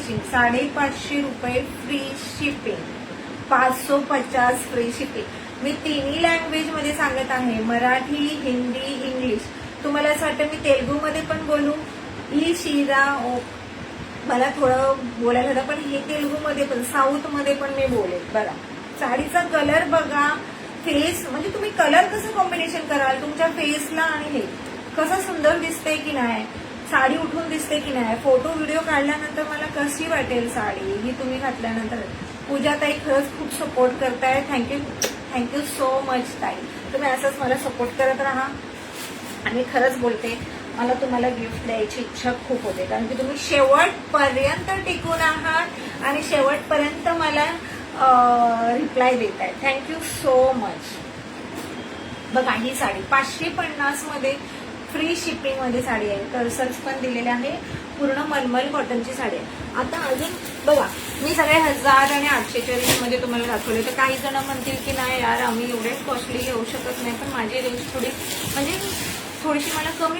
Finishing, 550 रुपये free shipping, 550 free shipping. मी तिन्ही language मध्ये सांगत आहे, मराठी, हिंदी, इंग्लिश। तुम्हाला असं वाटतं मी तेलुगू मध्ये पण बोलू? ई शिरा मला थोडं बोलायला होतं, पण हे तेलुगू मध्ये पण, साऊथ मध्ये पण मी बोलेल। बघा साडीचा कलर बघा, फेस म्हणजे तुम्ही कलर कसं कॉम्बिनेशन कराल तुमच्या फेसला आणि हे कसं सुंदर दिसते की नाही, साडी उठून दिसते की नाही, फोटो व्हिडिओ काढल्यानंतर मला कशी वाटेल साडी ही तुम्ही घातल्यानंतर। पूजा ताई खरंच खूप सपोर्ट करताय, थँक्यू थँक्यू सो मच ताई, तुम्ही असंच मला सपोर्ट करत राहा। आणि खरंच बोलते, मला तुम्हाला गिफ्ट द्यायची इच्छा खूप होते, कारण की तुम्ही शेवटपर्यंत टिकून आहात आणि शेवटपर्यंत मला रिप्लाय देत आहे, थँक्यू सो मच। बघा ही साडी 550 मध्ये फ्री शिपिंग मध्ये साडी आहे, कर्सर्स पण दिलेले आहे, पूर्ण मलमल कॉटनची साडी आहे। आता अजून बघा, मी सगळे 1000 आणि 840 मध्ये तुम्हाला दाखवले, तर काही जण म्हणतील की नाही यार आम्ही एवढे कॉस्टली घेऊ शकत नाही, पण माझी रेंज थोडी म्हणजे थोडीशी मला कमी